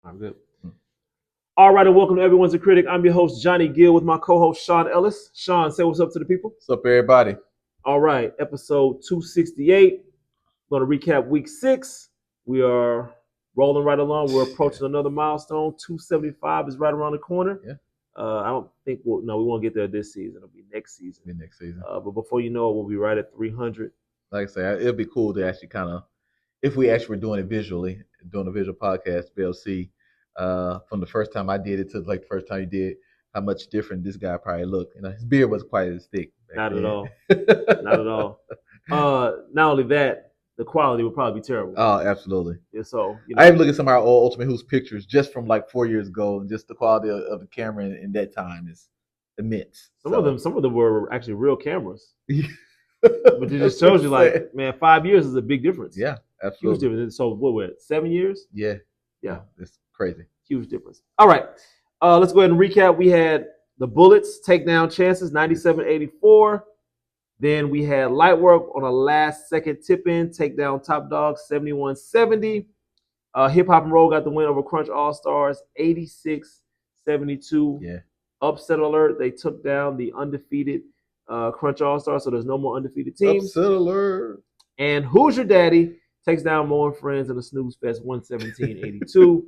I'm good. All right, and welcome to Everyone's a Critic. I'm your host, Johnny Gill, with my co-host, Sean Ellis. Sean, say what's up to the people. What's up, everybody? All right, episode 268. Going to recap week 6. We are rolling right along. We're approaching another milestone. 275 is right around the corner. Yeah. I don't think we won't get there this season. It'll be next season. But before you know it, we'll be right at 300. Like I say, it'll be cool to actually kind of, if we actually were doing it visually, doing a visual podcast, to be able to see from the first time I did it to like the first time you did, how much different this guy probably looked. You know, his beard was quite as thick. Not at all. Not at all. Not only that, the quality would probably be terrible. Oh, absolutely. Yeah, so I even look at some of our old Ultimate Who's pictures just from like 4 years ago, and just the quality of the camera in that time is immense. Some of them were actually real cameras. But it just shows you, like, man, 5 years is a big difference. Yeah, absolutely. Huge difference. So what were it, 7 years? Yeah. It's crazy. Huge difference. All right. Let's go ahead and recap. We had the Bullets take down Chances, 97-84. Then we had Lightwork on a last-second tip-in, take down Top Dawgz, 71-70. Hip Hop and Roll got the win over Crunch All-Stars, 86-72. Yeah. Upset alert, they took down the undefeated Crunch All-Stars, so there's no more undefeated teams. Upset alert. And Who's Your Daddy takes down Mo and Friends in a snooze fest, 117-82.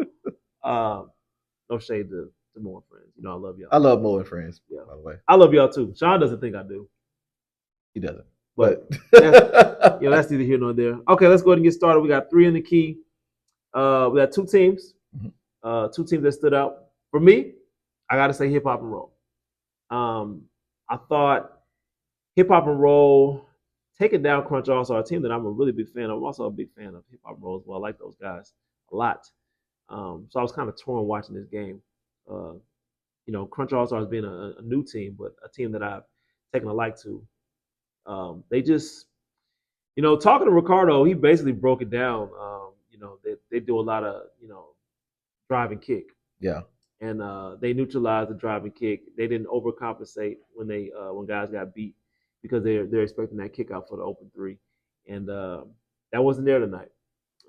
No shade to Mo and Friends. You know I love y'all. I love Mo and Friends, yeah. by the way. I love y'all too. Sean doesn't think I do. He doesn't. But that's neither here nor there. Okay, let's go ahead and get started. We got 3 in the key. We got 2 teams. Two teams that stood out. For me, I got to say Hip Hop and Roll. I thought Hip Hop and Roll taking down Crunch All-Star, a team that I'm a really big fan of. I'm also a big fan of Hip Hop and Roll as well. I like those guys a lot. So I was kind of torn watching this game. Crunch All-Stars being a new team, but a team that I've taken a like to. They just, talking to Ricardo, he basically broke it down. They do a lot of, drive and kick. Yeah. And they neutralized the drive and kick. They didn't overcompensate when guys got beat because they're expecting that kick out for the open 3. And that wasn't there tonight.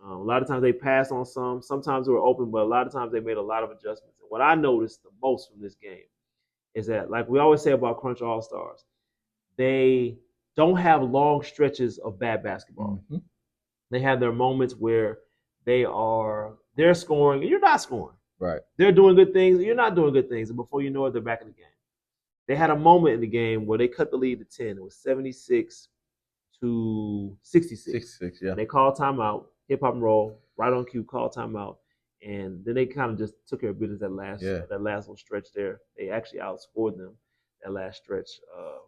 A lot of times they passed on some. Sometimes they were open, but a lot of times they made a lot of adjustments. And what I noticed the most from this game is that, like we always say about Crunch All-Stars, they don't have long stretches of bad basketball. Mm-hmm. They have their moments where they're scoring and you're not scoring. Right. They're doing good things and you're not doing good things. And before you know it, they're back in the game. They had a moment in the game where they cut the lead to 10. It was 76-66. 66, yeah. And they called timeout. Hip Hop and Roll, right on cue, called timeout. And then they kind of just took care of business that last little stretch there. They actually outscored them that last stretch.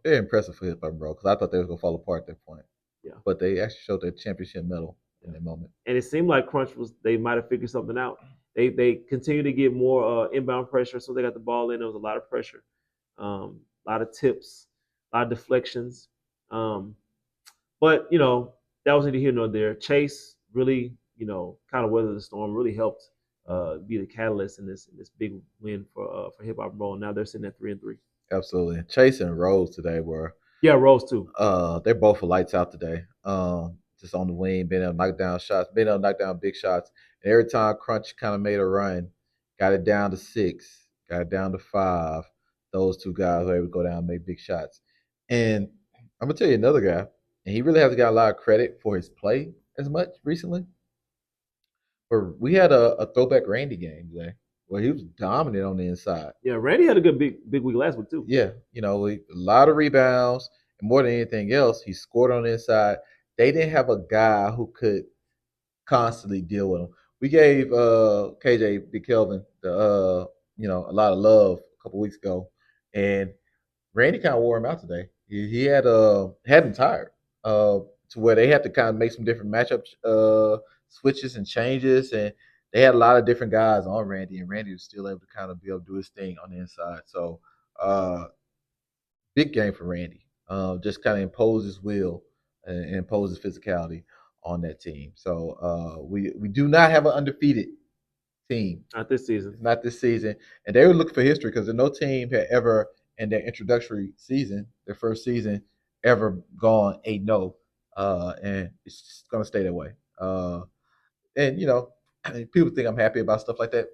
Very impressive for Hip Hop and Roll because I thought they were going to fall apart at that point. Yeah. But they actually showed their championship medal in that moment. And it seemed like Crunch they might have figured something out. They continue to get more inbound pressure. So they got the ball in. There was a lot of pressure, a lot of tips, a lot of deflections. But, that was neither here nor there. Chase really, kind of weathered the storm, really helped be the catalyst in this big win for Hip Hop and Roll. Now they're sitting at 3-3. Absolutely. Chase and Rose today were. Yeah, Rose too. They're both for lights out today. Just on the wing, being able to knock down shots, being able to knock down big shots. And every time Crunch kind of made a run, got it down to 6, got it down to 5. Those 2 guys were able to go down and make big shots. And I'm gonna tell you another guy, and he really hasn't got a lot of credit for his play as much recently. But we had a throwback Randy game today where he was dominant on the inside. Yeah, Randy had a good big week last week too. Yeah, a lot of rebounds, and more than anything else, he scored on the inside. They didn't have a guy who could constantly deal with him. We gave KJ Big Kelvin a lot of love a couple weeks ago, and Randy kind of wore him out today. He had him tired to where they had to kind of make some different matchup switches and changes, and they had a lot of different guys on Randy, and Randy was still able to kind of be able to do his thing on the inside. So big game for Randy. Just kind of impose his will and impose his physicality on that team. So we do not have an undefeated team. Not this season. Not this season. And they were looking for history because no team had ever in their introductory season, their first season, ever gone 8-0. And it's just going to stay that way. And, people think I'm happy about stuff like that.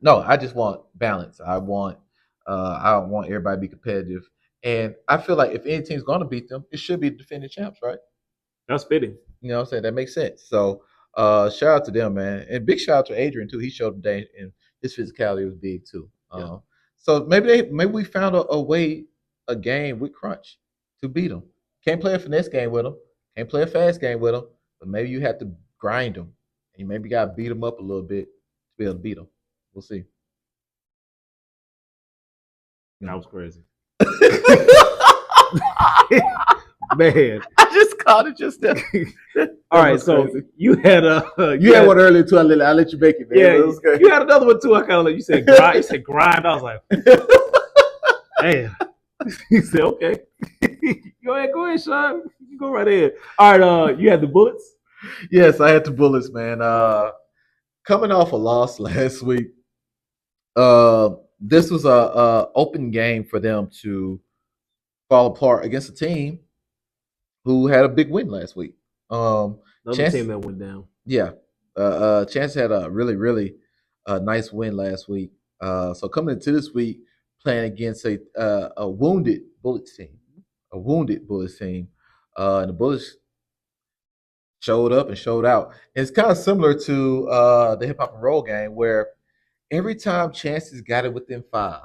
No, I just want balance. I want everybody to be competitive. And I feel like if any team's going to beat them, it should be the defending champs, right? That's fitting. You know what I'm saying? That makes sense. So shout out to them, man. And big shout out to Adrian too. He showed today and his physicality was big too. Yeah. So maybe we found a way, a game with Crunch to beat them. Can't play a finesse game with them. Can't play a fast game with them. But maybe you have to grind them. And you maybe got to beat them up a little bit to be able to beat them. We'll see. That was crazy. Man, I just caught it just then. All right, so crazy. You had had one earlier too. I let you make it, man. Yeah, you had another one too. I kind of like you said grind. You said grind. I was like, damn. He said, okay. Go ahead, Sean. You go right ahead. All right, you had the Bullets? Yes, I had the Bullets, man. Coming off a loss last week, this was a open game for them to fall apart against a team who had a big win last week. Another team that went down. Yeah. Chance had a really nice win last week. So coming into this week, playing against a wounded Bullets team. A wounded Bullets team. And the Bullets showed up and showed out. And it's kind of similar to the hip hop and roll game where every time Chances got it within 5,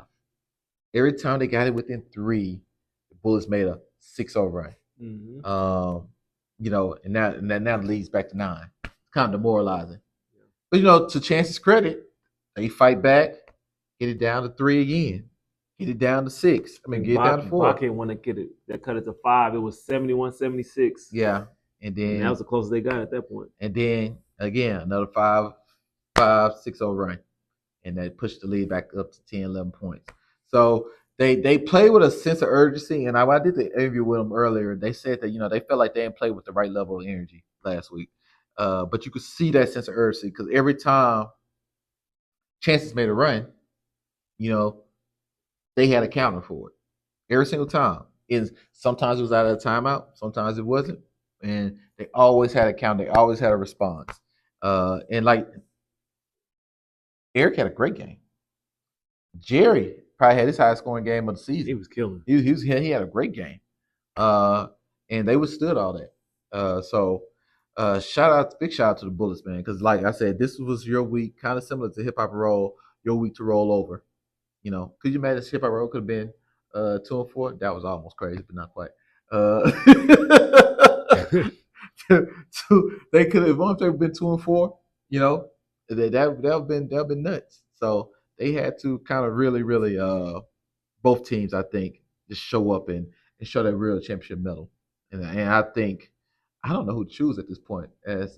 every time they got it within 3, the Bullets made a 6-0 run. Mm-hmm. And now the leads back to 9. It's kind of demoralizing. Yeah. But to Chance's credit, they fight back, get it down to 3 again, get it down to 6. I mean, get it down to 4. Bakken want to get it. That cut it to 5. It was 71-76. Yeah, and that was the closest they got at that point. And then again, another 6-0 run, and that pushed the lead back up to 10, 11 points. So they play with a sense of urgency, and I did the interview with them earlier. They said that they felt like they didn't play with the right level of energy last week, but you could see that sense of urgency because every time Chances made a run, they had a counter for it every single time. Sometimes it was out of a timeout, sometimes it wasn't, and they always had a counter. They always had a response, and like Eric had a great game. Jerry probably had his highest scoring game of the season. He was killing. He had a great game, and they withstood all that. So, big shout out to the Bullets, man, because like I said, this was your week, kind of similar to hip hop and roll. Your week to roll over. Could you imagine hip hop and roll could have been 2-4? That was almost crazy, but not quite. They could have, if they've been 2-4, that have been nuts. So they had to kind of really, both teams, I think, just show up and show that real championship medal. And I think, I don't know who to choose at this point as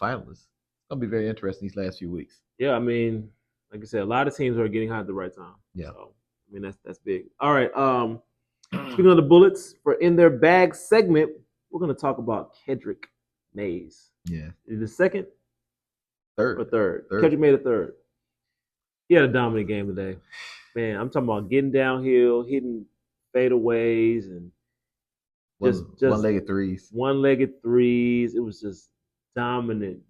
finalists. It's gonna be very interesting these last few weeks. Yeah, I mean, like I said, a lot of teams are getting hot at the right time. Yeah, so, I mean that's big. All right. Speaking of the Bullets, for in their bag segment, we're gonna talk about Keddric Chase. Yeah, is it second? Third. Or third. Keddric made a third. He had a dominant game today. Man, I'm talking about getting downhill, hitting fadeaways, and just one-legged threes. One-legged threes. It was just dominant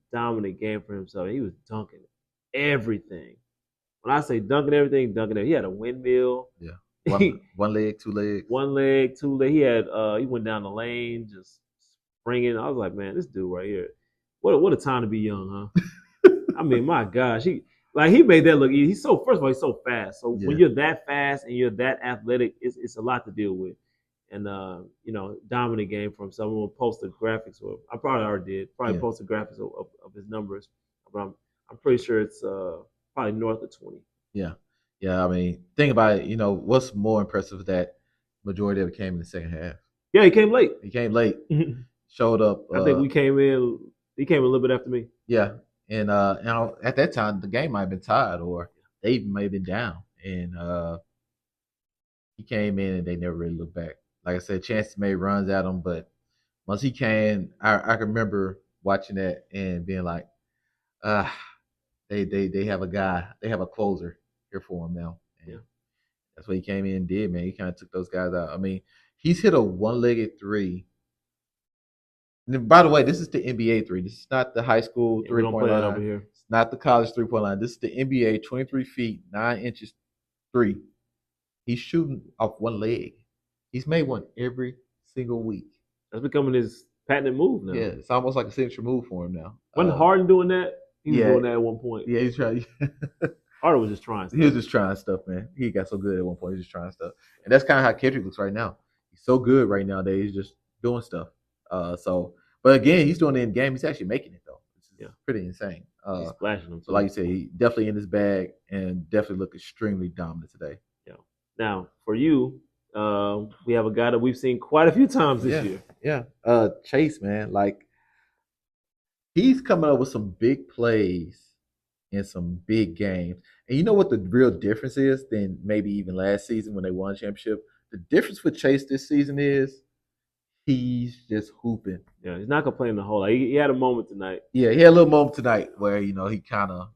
game for himself. He was dunking everything. When I say dunking everything, he had a windmill. Yeah. One leg, 2 legs. One leg, 2 legs. He went down the lane, just springing. I was like, man, this dude right here. What a time to be young, huh? I mean, my gosh, he made that look easy. First of all, he's so fast. So when you're that fast and you're that athletic, it's a lot to deal with. And dominant game for him. So I'm gonna post the graphics, or I probably already did. Post the graphics of his numbers, but I'm pretty sure it's probably north of 20. Yeah. I mean, think about it. What's more impressive is that majority of it came in the second half. Yeah, he came late. Showed up. I think we came in. He came a little bit after me. Yeah, and at that time the game might have been tied, or they even may have been down, and he came in and they never really looked back. Like I said, Chance made runs at him, but once he came, I can remember watching that and being like, they have a guy, they have a closer here for him now. And that's what he came in and did, man. He kind of took those guys out. I mean, he's hit a one-legged three. And by the way, this is the NBA three. This is not the high school 3-point line. Over here. It's not the college 3-point line. This is the NBA 23 feet, 9 inches three. He's shooting off one leg. He's made one every single week. That's becoming his patented move now. Yeah, it's almost like a signature move for him now. Wasn't Harden doing that? He was doing that at one point. Yeah, he's trying. Harden was just trying stuff. He was just trying stuff, man. He got so good at one point. He was just trying stuff. And that's kind of how Keddric looks right now. He's so good right now that he's just doing stuff. But again, he's doing it in the game. He's actually making it, though. It's pretty insane. He's splashing them. So like you said, he definitely in his bag and definitely look extremely dominant today. Yeah. Now, for you, we have a guy that we've seen quite a few times this year. Yeah. Chase, man. Like, he's coming up with some big plays in some big games. And you know what the real difference is than maybe even last season when they won a championship? The difference with Chase this season is he's just hooping. Yeah, he's not complaining the whole lot. He had a moment tonight. Yeah, he had a little moment tonight where, he kind of,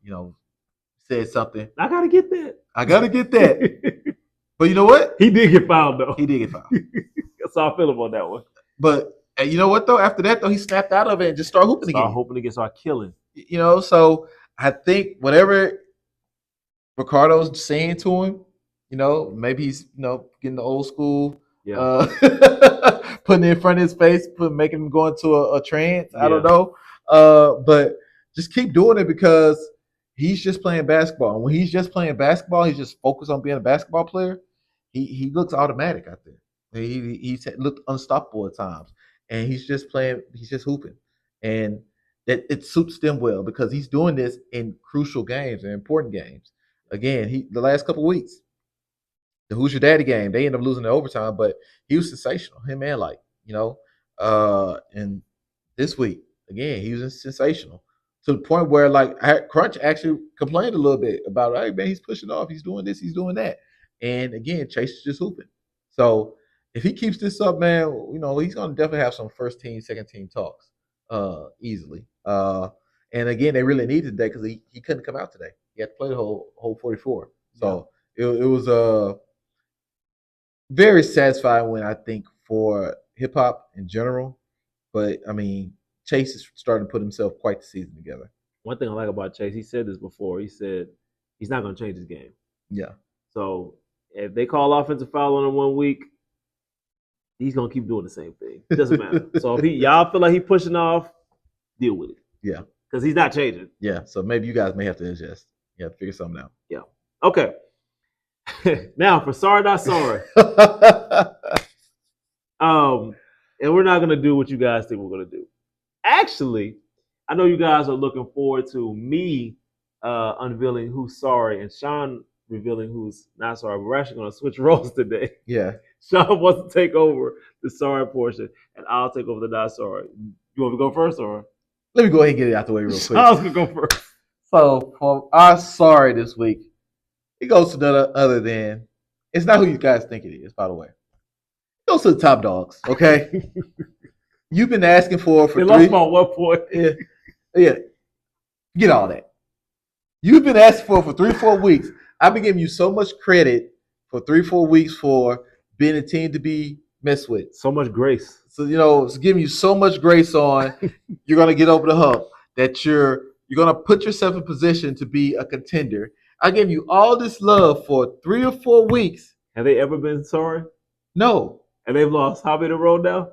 said something. I got to get that. I got to get that. But you know what? He did get fouled, though. He did get fouled. That's how I feel about that one. But you know what, though? After that, though, he snapped out of it and just started hooping again. Start killing. So I think whatever Ricardo's saying to him, maybe he's, getting the old school, putting it in front of his face, making him go into a trance. I don't know. But just keep doing it because he's just playing basketball. And when he's just playing basketball, he's just focused on being a basketball player. He looks automatic out there. He's looked unstoppable at times. And he's just playing, he's just hooping. And that it suits them well because he's doing this in crucial games and important games. Again, the last couple of weeks, the Who's Your Daddy game, they ended up losing in overtime, but he was sensational. Him and and this week, again, he was sensational to the point where Crunch actually complained a little bit about, hey man, he's pushing off, he's doing this, he's doing that. And again, Chase is just hooping. So if he keeps this up, man, he's gonna definitely have some first team, second team talks. Easily. And again, they really needed that because he couldn't come out today. He had to play the whole 44. So it was very satisfying win, I think, for hip hop in general. But I mean, Chase is starting to put himself quite the season together. One thing I like about Chase, he said this before. He said he's not going to change his game. Yeah. So if they call offensive foul on him 1 week, he's gonna keep doing the same thing. It doesn't matter. So if y'all feel like he's pushing off, deal with it. Yeah. Because he's not changing. Yeah. So maybe you guys may have to adjust. You have to figure something out. Yeah. Okay. Now for sorry not sorry. And we're not gonna do what you guys think we're gonna do. Actually, I know you guys are looking forward to me unveiling who's sorry and Sean revealing who's not sorry. We're actually gonna switch roles today. Yeah. Sean wants to take over the sorry portion, and I'll take over the not sorry. You want me to go first, or? Let me go ahead and get it out the way real quick. Sean's going to go first. So, for our sorry this week, it goes to none other than, it's not who you guys think it is, by the way. It goes to the top dogs, okay? You've been asking for they lost by 1 point. Yeah. Get all that. You've been asking for 3-4 weeks. I've been giving you so much credit for 3-4 weeks for being a team to be messed with. So much grace. So, it's giving you so much grace on you're going to get over the hump, that you're going to put yourself in position to be a contender. I gave you all this love for 3 or 4 weeks. Have they ever been sorry? No. And they've lost how many in a row now?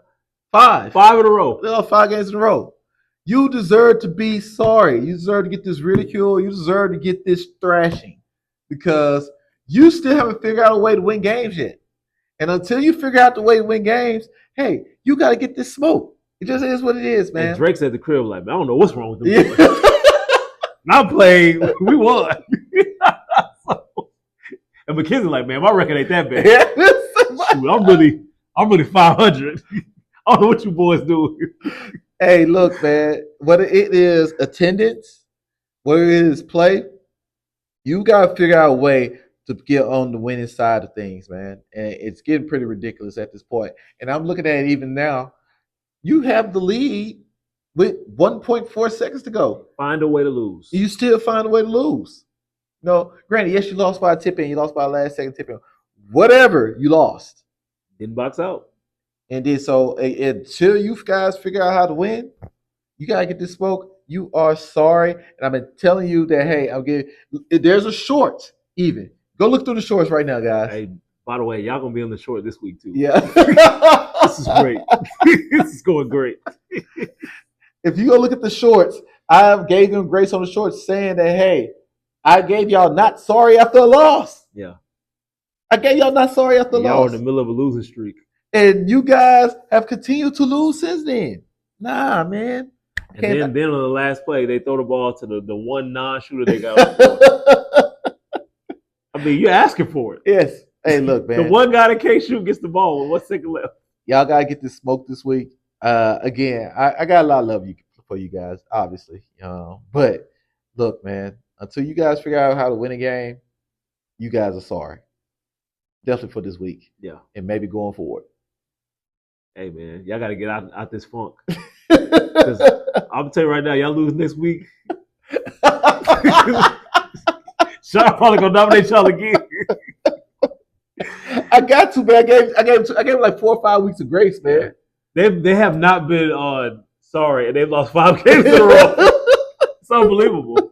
5. 5 in a row. They lost 5 games in a row. You deserve to be sorry. You deserve to get this ridicule. You deserve to get this thrashing because you still haven't figured out a way to win games yet. And until you figure out the way to win games, hey, you got to get this smoke. It just is what it is, man. And Drake's at the crib like, man, I don't know what's wrong with them. Yeah. I played, we won. And McKenzie like, man, my record ain't that bad. Shoot, I'm really 500. I don't know what you boys do. Hey, look, man, whether it is attendance, whether it is play, you got to figure out a way to get on the winning side of things, man. And it's getting pretty ridiculous at this point. And I'm looking at it even now. You have the lead with 1.4 seconds to go. Find a way to lose. You still find a way to lose. Granted, yes, you lost by a tip-in. You lost by a last-second tip-in. Whatever, you lost. Didn't box out. And then so until you guys figure out how to win, you got to get this smoke. You are sorry, and I've been telling you that. Hey, I'm getting. There's a short. Even go look through the shorts right now, guys. Hey, by the way, y'all gonna be on the short this week too. Yeah, this is great. This is going great. If you go look at the shorts, I gave him grace on the shorts, saying that hey, I gave y'all not sorry after a loss. Yeah, I gave y'all not sorry after a loss. Y'all in the middle of a losing streak, and you guys have continued to lose since then. Nah, man. And then on the last play, they throw the ball to the one non-shooter they got. I mean, you're asking for it. Yes. Hey, look, man. The one guy that can't shoot gets the ball with 1 second left. Y'all gotta get this smoke this week. Again, I got a lot of love for you guys, obviously. But look, man, until you guys figure out how to win a game, you guys are sorry. Definitely for this week. Yeah. And maybe going forward. Hey, man, y'all got to get out this funk. Because I'm tell you right now, y'all lose next week. Sean probably gonna nominate y'all again. I got to, man. I gave like 4 or 5 weeks of grace, man. They have not been on sorry, and they've lost 5 games in a row. It's unbelievable.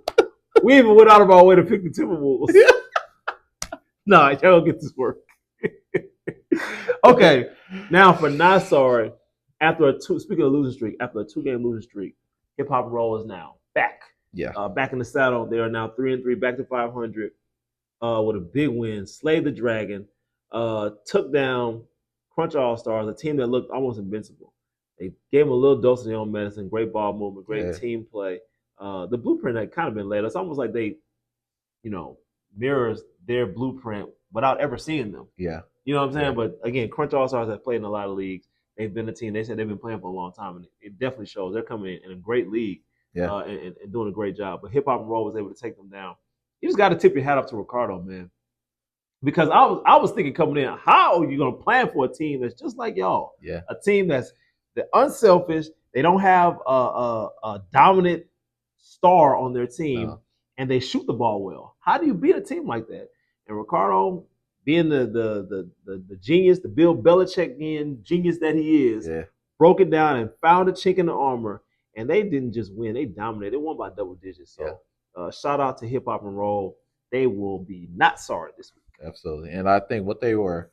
We even went out of our way to pick the Timberwolves. Nah, y'all don't get this work. Okay, now for not sorry, speaking of losing streak, after a 2-game losing streak, Hip Hop and Roll is now back. Yeah. Back in the saddle. They are now 3-3, back to 500 with a big win. Slayed the Dragon. Took down Crunch All-Stars, a team that looked almost invincible. They gave them a little dose of their own medicine, great ball movement, great team play. The blueprint had kind of been laid. It's almost like they, mirrors their blueprint without ever seeing them. Yeah. You know what I'm saying? Yeah. But again, Crunch All-Stars have played in a lot of leagues. They've been a team. They said they've been playing for a long time, and it definitely shows. They're coming in a great league and doing a great job. But Hip Hop and Roll was able to take them down. You just got to tip your hat up to Ricardo, man. Because I was thinking coming in, how are you going to plan for a team that's just like y'all? Yeah. A team that's unselfish. They don't have a dominant star on their team, and they shoot the ball well. How do you beat a team like that? And Ricardo, being the genius, the Bill Belichick genius that he is, broke it down and found a chink in the armor. And they didn't just win; they dominated. They won by double digits. So, shout out to Hip Hop and Roll. They will be not sorry this week. Absolutely, and I think what they were,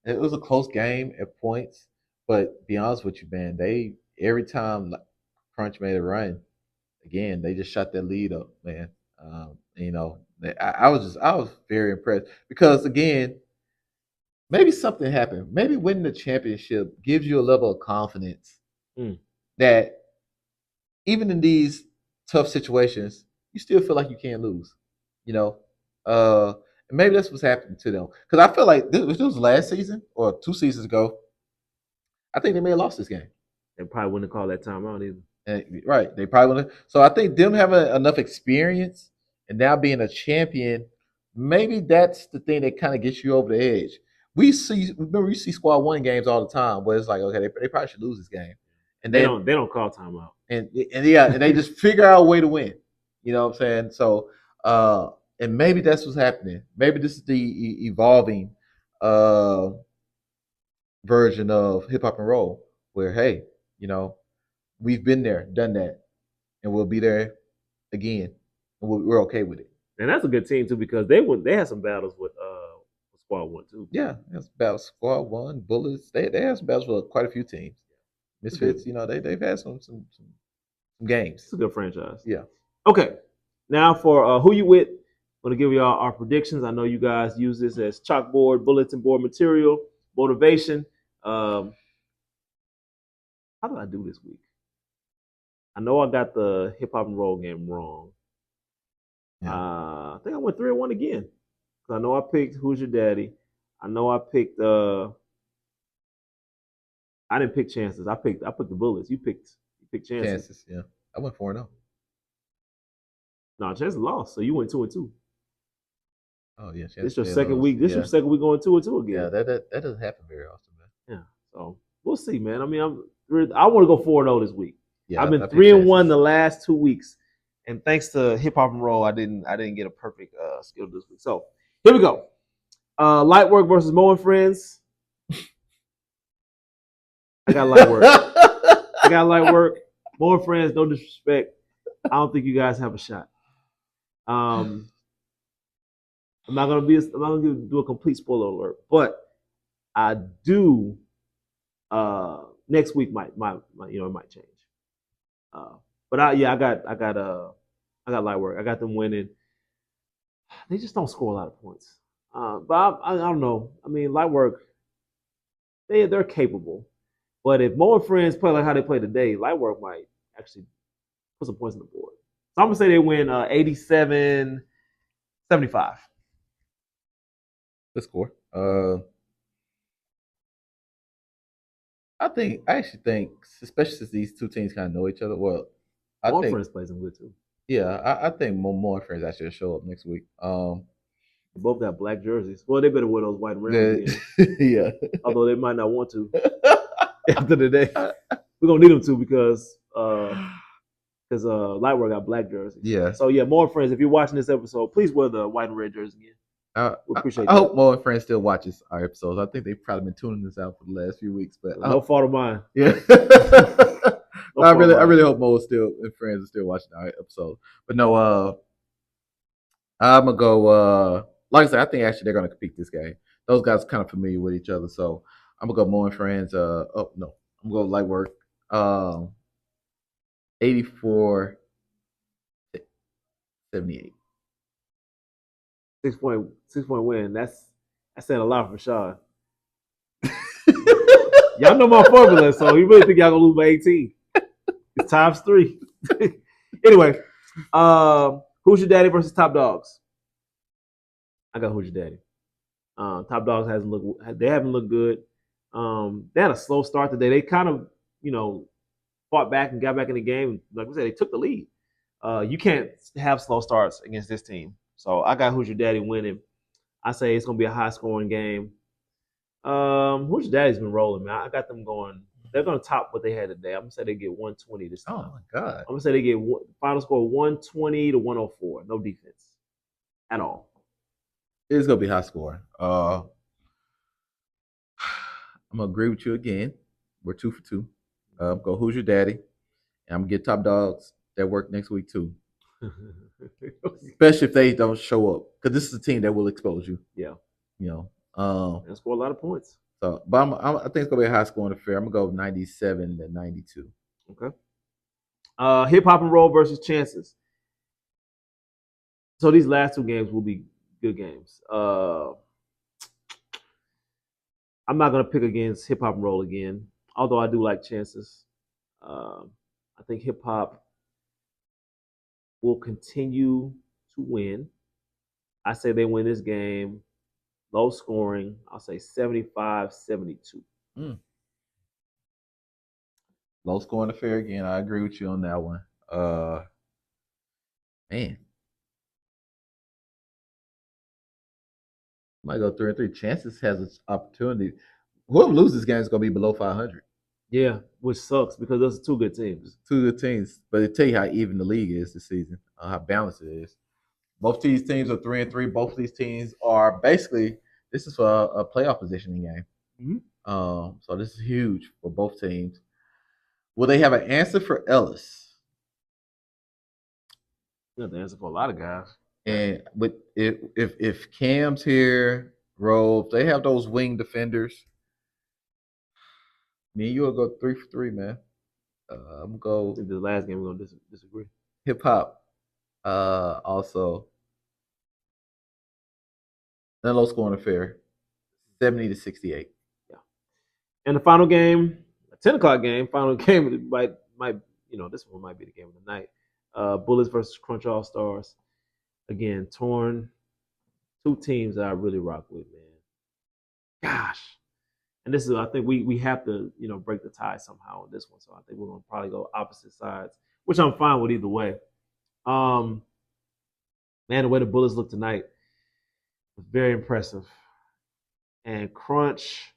it was a close game at points. But be honest with you, man, every time Crunch made a run, again, they just shot that lead up, man. I was very impressed because again, maybe something happened. Maybe winning the championship gives you a level of confidence that even in these tough situations, you still feel like you can't lose. And maybe that's what's happening to them. Because I feel like this was last season or 2 seasons ago. I think they may have lost this game. They probably wouldn't have called that timeout either. Right. They probably wouldn't. So I think them having enough experience and now being a champion, maybe that's the thing that kind of gets you over the edge. We see squad 1 games all the time where it's like, okay, they probably should lose this game. And they don't call timeout. And they just figure out a way to win. You know what I'm saying? So and maybe that's what's happening. Maybe this is the evolving version of Hip Hop and Roll, where hey, we've been there, done that, and we'll be there again, and we're okay with it. And that's a good team too because they had some battles with Squad 1 too. Yeah, that's battles Squad 1, Bullets. They had some battles with quite a few teams. Misfits, they've had some games. It's a good franchise. Yeah. Okay, now for Who You Wit. I'm going to give you all our predictions. I know you guys use this as chalkboard, bulletin board material, motivation. How did I do this week? I know I got the Hip Hop and Roll game wrong. Yeah. I think I went 3-1 again. I know I picked Who's Your Daddy. I know I picked I didn't pick Chances. I picked the Bullets. You picked Chances. Yeah. I went 4-0. No, Chances lost. So you went 2-2. Oh yeah, this your second week. This your second week going 2-2 again. Yeah, that doesn't happen very often, man. Yeah, so we'll see, man. I mean, I want to go 4-0 this week. Yeah, I've been 3-1 the last 2 weeks, and thanks to Hip Hop and Roll, I didn't get a perfect skill this week. So here we go. Light Work versus Mo and Friends. I got light work. More friends, no disrespect. I don't think you guys have a shot. I'm not gonna do a complete spoiler alert, but I do. Next week might it might change. But I got light work. I got them winning. They just don't score a lot of points. But I don't know. I mean, light work. They're capable. But if Mo and Friends play like how they play today, light work might actually put some points on the board. So I'm gonna say they win 87-75. Good score. I actually think, especially since these two teams kind of know each other. Well, I Mo and think Friends plays them good too. yeah, I think more friends actually show up next week. They both got black jerseys. Well, they better wear those white and red ones again. Yeah. Although they might not want to after the day. We're gonna need them to because Lightwork got black jerseys. Yeah. So yeah, more friends. If you're watching this episode, please wear the white and red jersey again. We appreciate I hope Mo and Friends still watches our episodes. I think they've probably been tuning this out for the last few weeks, but no fault of mine. Yeah. No I really hope Mo and Friends are still watching our episodes. But no, I'm gonna go. Like I said, I think actually they're gonna compete this game. Those guys are kind of familiar with each other, so I'm gonna go Mo and Friends. Oh no, I'm gonna go light work. 84-78. 6-point win. That's saying a lot for Sean. Y'all know my formula, so you really think y'all gonna lose by 18? It's times 3. Anyway, who's your daddy versus Top Dawgz? I got who's your daddy. Top Dawgz haven't looked good. They had a slow start today. They kind of, fought back and got back in the game. Like we said, they took the lead. You can't have slow starts against this team. So I got who's your daddy winning. I say it's gonna be a high scoring game. Who's your daddy's been rolling, man. I got them going. They're gonna top what they had today. I'm gonna say they get 120 this time. Oh my god! I'm gonna say they get final score 120 to 104. No defense at all. It's gonna be high scoring. I'm gonna agree with you again. We're 2 for 2. Go who's your daddy? And I'm gonna get Top Dawgz that work next week too. Especially if they don't show up, because this is a team that will expose you. Yeah. And score a lot of points. So, but I think it's gonna be a high scoring affair. I'm gonna go 97-92. Okay. Hip hop and roll versus chances. So these last 2 games will be good games. I'm not gonna pick against hip hop and roll again, although I do like chances. I think hip hop will continue to win. I say they win this game. Low scoring. I'll say 75-72. Low scoring affair again. I agree with you on that one. Man. Might go 3-3. Chances has an opportunity. Whoever loses this game is gonna be below 500. Yeah, which sucks because those are 2 good teams. 2 good teams, but it tell you how even the league is this season, how balanced it is. Both these teams are 3-3. Both of these teams are basically, this is for a playoff positioning game. Mm-hmm. So this is huge for both teams. Will they have an answer for Ellis? You have the answer for a lot of guys. And with if Cam's here, Rove, they have those wing defenders. Me and you will go 3 for 3, man. I'm gonna go. I think the last game we're gonna disagree. Hip hop. Also, then low scoring affair, 70-68. Yeah. And the final game, a 10 o'clock game. Final game might this one might be the game of the night. Bullets versus Crunch All Stars. Again, torn. 2 teams that I really rock with, man. Gosh. And this is, I think we have to, break the tie somehow on this one. So I think we're gonna probably go opposite sides, which I'm fine with either way. Man, the way the Bullets look tonight was very impressive. And Crunch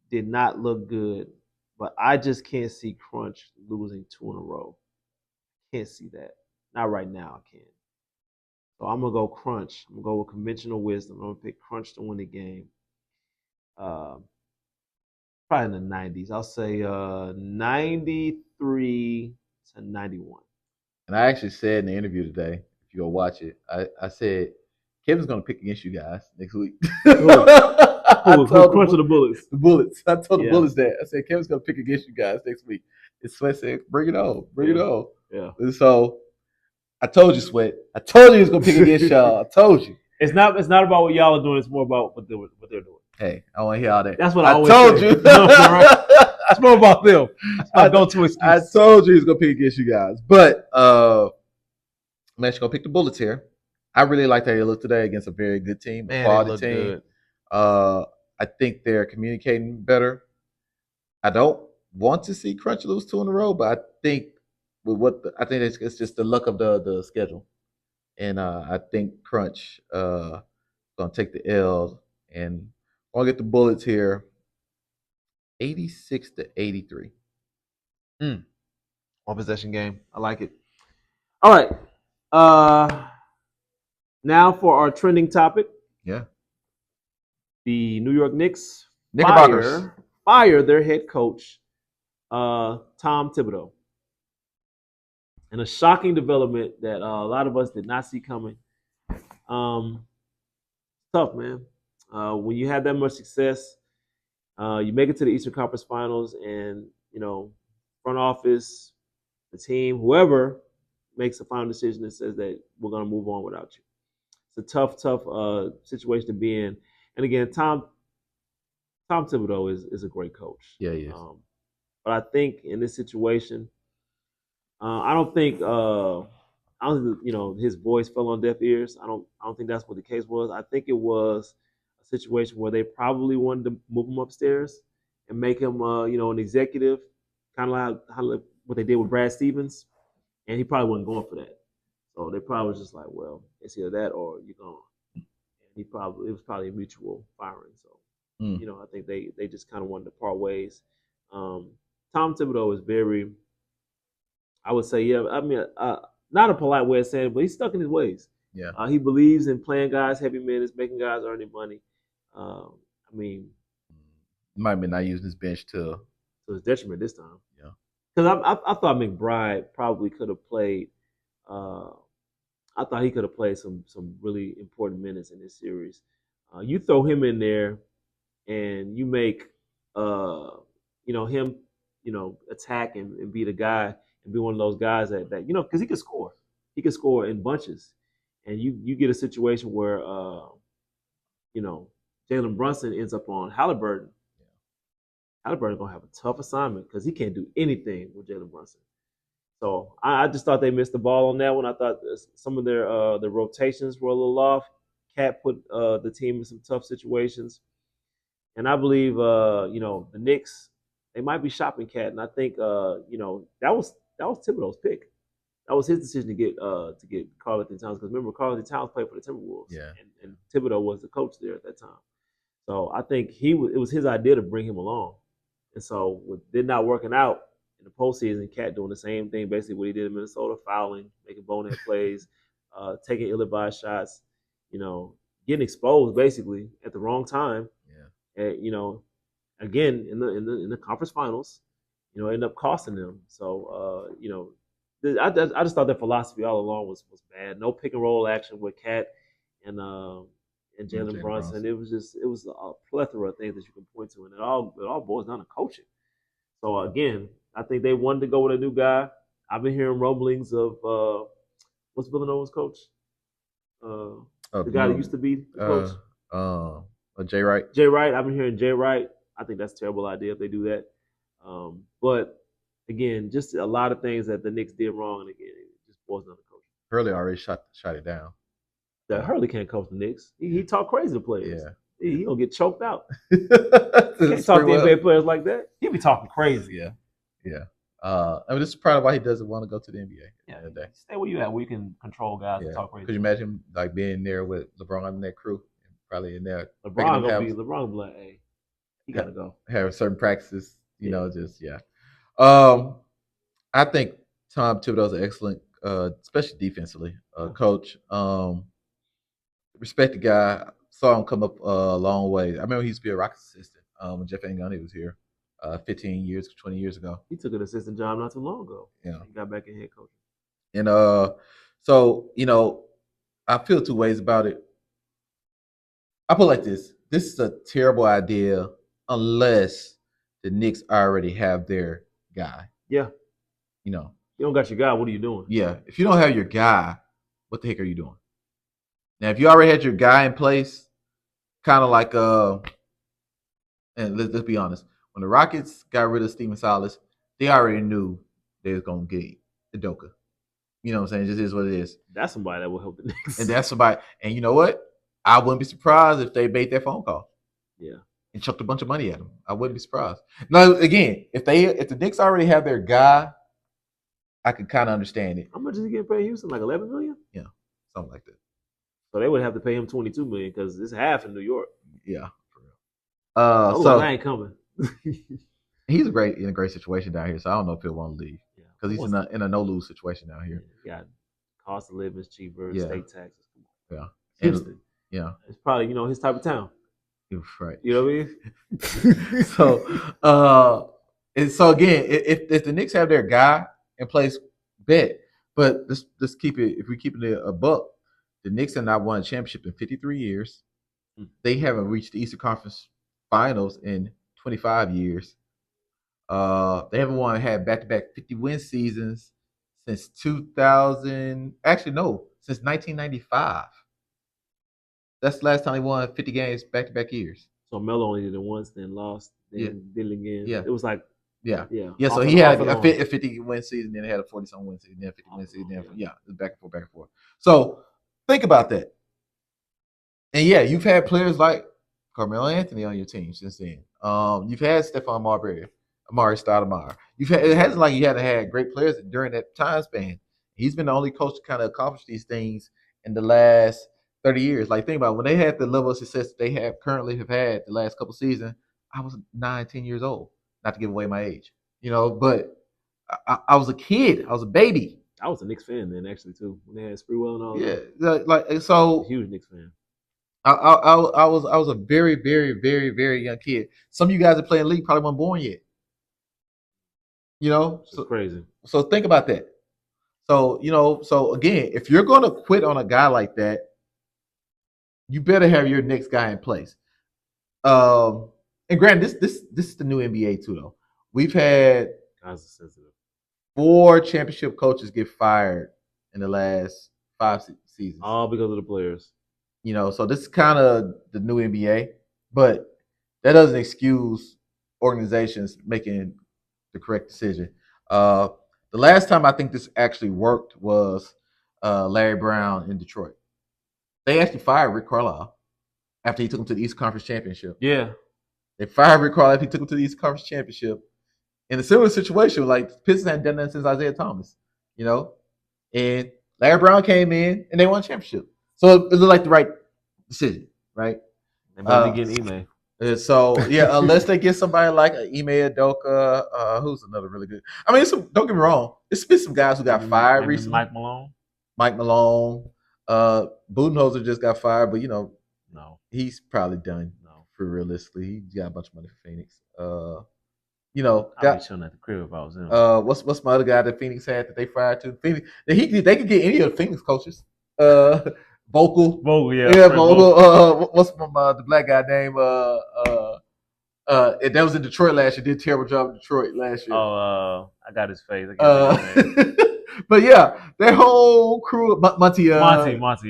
did not look good, but I just can't see Crunch losing 2 in a row. Can't see that. Not right now, I can't. So I'm gonna go Crunch. I'm gonna go with conventional wisdom. I'm gonna pick Crunch to win the game. Probably in the 90s. I'll say 93-71. 93-91. And I actually said in the interview today, if you go watch it, I said Kevin's gonna pick against you guys next week. Who crunching the Bullets? The Bullets. I told the Yeah. Bullets that. I said Kevin's gonna pick against you guys next week. And Sweat said, "Bring it on, bring it on." Yeah. And so I told you, Sweat. I told you he was gonna pick against y'all. I told you. It's not about what y'all are doing. It's more about what they're doing. Hey, I want to hear all that. That's what I always told say. you. It's more about them. That's my go-to excuse. I told you he was gonna pick against you guys, but I'm actually gonna pick the Bullets here. I really liked how they looked today against a very good team, a quality team. Good. I think they're communicating better. I don't want to see Crunch lose 2 in a row, but I think it's just the luck of the schedule, and I think Crunch gonna take the L, and I'll get the Bullets here, 86-83. One possession game. I like it. All right. Now for our trending topic. Yeah. The New York Knicks Knickerbockers fire their head coach, Tom Thibodeau. And a shocking development that a lot of us did not see coming. Tough, man. When you have that much success, you make it to the Eastern Conference Finals, and front office, the team, whoever makes the final decision that says that we're going to move on without you. It's a tough situation to be in. And again, Tom Thibodeau is a great coach. Yeah, he is. But I think in this situation, I don't think his voice fell on deaf ears. I don't think that's what the case was. I think it was a situation where they probably wanted to move him upstairs and make him an executive, kind of like what they did with Brad Stevens, and he probably wasn't going for that. So they probably was just like, well, it's either that or you're gone. And it was probably a mutual firing. So I think they just kind of wanted to part ways. Tom Thibodeau is very, I would say, not a polite way of saying it, but he's stuck in his ways. Yeah. He believes in playing guys heavy minutes, making guys earn their money. Might be not using his bench to his detriment this time. Yeah. Because I thought McBride probably could have played. I thought he could have played some really important minutes in this series. You throw him in there, and you make him attack and be the guy and be one of those guys that because he could score. He could score in bunches, and you get a situation where Jalen Brunson ends up on Halliburton. Halliburton's gonna have a tough assignment because he can't do anything with Jalen Brunson. So I just thought they missed the ball on that one. I thought some of their rotations were a little off. Cat put the team in some tough situations, and I believe the Knicks, they might be shopping Cat, and I think that was Thibodeau's pick. That was his decision to get Karl-Anthony Towns, because remember Karl-Anthony Towns played for the Timberwolves, and Thibodeau was the coach there at that time. So I think it was his idea to bring him along, and so with it not working out in the postseason, Cat doing the same thing, basically what he did in Minnesota, fouling, making bonehead plays, taking ill-advised shots, getting exposed basically at the wrong time. And, again in the conference finals, ended up costing them. So I just thought their philosophy all along was bad. No pick and roll action with Cat and Jalen Brunson. It was a plethora of things that you can point to, and it all boils down to coaching. So again, I think they wanted to go with a new guy. I've been hearing rumblings of what's Villanova's coach? The guy that used to be the coach. Jay Wright. Jay Wright. I've been hearing Jay Wright. I think that's a terrible idea if they do that. But again, just a lot of things that the Knicks did wrong, and again, it just boils down to coaching. Hurley already shot it down. Hurley can't coach the Knicks. He talk crazy to players. Yeah. He gonna get choked out. Can't talk to NBA players like that. He be talking crazy. Yeah. This is probably why he doesn't want to go to the NBA. Yeah. Stay where you at, where you can control guys and talk crazy. Could you imagine him being there with LeBron and that crew, probably in there? LeBron gonna be like, hey, he gotta go. Have certain practices, I think Tom Thibodeau's an excellent, especially defensively, coach. Respect the guy. Saw him come up a long way. I remember he used to be a Rockets assistant when Jeff Van Gundy was here. 15 years, 20 years ago. He took an assistant job not too long ago. Yeah. He got back in head coaching. And so I feel two ways about it. I put it like this: this is a terrible idea unless the Knicks already have their guy. Yeah. You know. You don't got your guy. What are you doing? Yeah. If you don't have your guy, what the heck are you doing? Now, if you already had your guy in place, kind of like and let's be honest, when the Rockets got rid of Steven Silas, they already knew they was gonna get Udoka. You know what I'm saying? It just is what it is. That's somebody that will help the Knicks. And that's somebody. And you know what? I wouldn't be surprised if they made that phone call. Yeah. And chucked a bunch of money at him. I wouldn't be surprised. Now, again, if the Knicks already have their guy, I could kind of understand it. How much is he getting paid Houston? Like $11 million? Yeah, something like that. So they would have to pay him $22 million because it's half in New York. Yeah, for real. So I ain't coming. He's in a great situation down here. So I don't know if he'll want to leave because he's in a no lose situation down here. Yeah, cost of living is cheaper. Yeah. State taxes. Yeah, Houston. Yeah, it's probably his type of town. Right. You know what I mean? So again, if the Knicks have their guy in place, bet. But let's keep it. If we keep it a buck, the Knicks have not won a championship in 53 years. They haven't reached the Eastern Conference Finals in 25 years. They haven't had back-to-back 50-win seasons since 2000. Actually, no, since 1995. That's the last time they won 50 games back-to-back years. So Melo only did it once, then lost, then did it again. Yeah, it was like yeah. So he had a 50-win season, then he had a 40-something win season, then 50-win season, then it was back and forth. So think about that. And yeah, you've had players like Carmelo Anthony on your team since then. You've had Stephon Marbury, Amari Stoudemire. It hasn't like you hadn't had great players during that time span. He's been the only coach to kind of accomplish these things in the last 30 years. Like, think about it, when they had the level of success they currently have had the last couple seasons, I was 10 years old. Not to give away my age, but I was a kid. I was a baby. I was a Knicks fan then, actually, too. When they had Sprewell and all that. Yeah, so huge Knicks fan. I was a very, very, very, very young kid. Some of you guys that play in the league probably weren't born yet. So crazy. So think about that. So so again, if you're going to quit on a guy like that, you better have your next guy in place. And granted, this is the new NBA too, though. We've had 4 championship coaches get fired in the last 5 seasons, all because of the players. So this is kind of the new NBA, but that doesn't excuse organizations making the correct decision. The last time I think this actually worked was Larry Brown in Detroit. They actually fired Rick Carlisle after he took them to the East Conference Championship. Yeah. They fired Rick Carlisle after he took them to the East Conference Championship. In a similar situation, like the Pistons hadn't done that since Isaiah Thomas, And Larry Brown came in and they won a championship. So it looked like the right decision, right? They might be getting Ime. So yeah, unless they get somebody like Ime Udoka, who's another really good. I mean, don't get me wrong. There's been some guys who got fired recently. Mike Malone. Budenholzer just got fired, but no, he's probably done. No, for realistically, he got a bunch of money for Phoenix. I'd be chilling at the crib if I was him. What's my other guy that Phoenix had that they fired to? Phoenix, they could get any of the Phoenix coaches. Vogel, yeah. Vogel. What's the black guy name? That was in Detroit last year. Did a terrible job in Detroit last year. I got his face. But yeah, their whole crew, Monty Williams.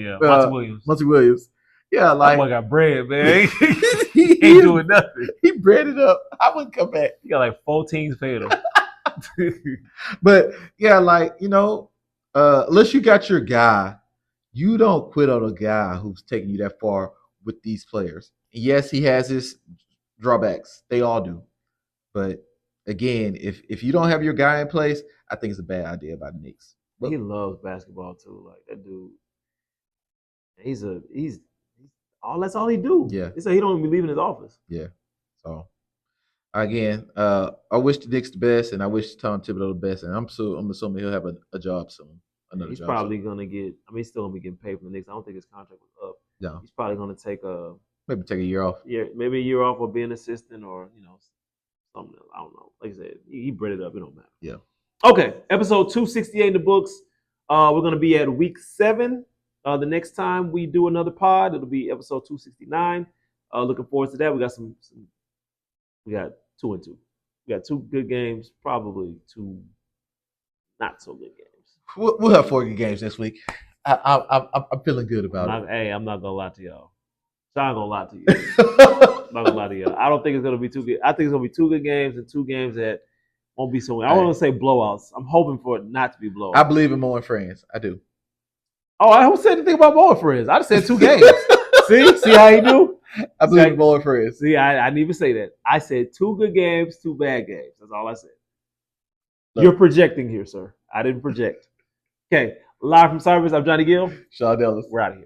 Monty Williams. Yeah, like that boy got bread, man. He ain't doing nothing. He bred it up. I wouldn't come back. He got like 4 teams paid him. But yeah, unless you got your guy, you don't quit on a guy who's taking you that far with these players. Yes, he has his drawbacks. They all do. But again, if you don't have your guy in place, I think it's a bad idea by the Knicks. But he loves basketball too. Like that dude, he's that's all he do. Yeah, he said he don't even be leaving his office. Yeah. So again, I wish the Knicks the best, and I wish Tom Thibodeau the best, and I'm assuming he'll have a job soon. He's probably gonna get. I mean, he's still gonna be getting paid from the Knicks. I don't think his contract was up. No. He's probably gonna take maybe take a year off. Yeah, maybe a year off or be an assistant or something else. I don't know. Like I said, he bred it up. It don't matter. Yeah. Okay, episode 268 in the books. We're gonna be at week 7. The next time we do another pod, it'll be episode 269. Looking forward to that. We got we got 2 and 2. We got 2 good games, probably 2 not so good games. We'll have 4 good games this week. I'm feeling good about it. Hey, I'm not gonna lie to y'all. I'm not gonna lie to you. I'm not gonna lie to y'all. I don't think it's gonna be too good. I think it's gonna be 2 good games and 2 games that won't be so. I don't want to say blowouts. I'm hoping for it not to be blowouts. I believe in more friends. I do. Oh, I haven't said anything about more friends. I just said 2 games. See how you do? I believe in more friends. See, I didn't even say that. I said 2 good games, 2 bad games. That's all I said. Look. You're projecting here, sir. I didn't project. Okay, live from Cypress. I'm Johnny Gill. Shuan and Kevin. We're out of here.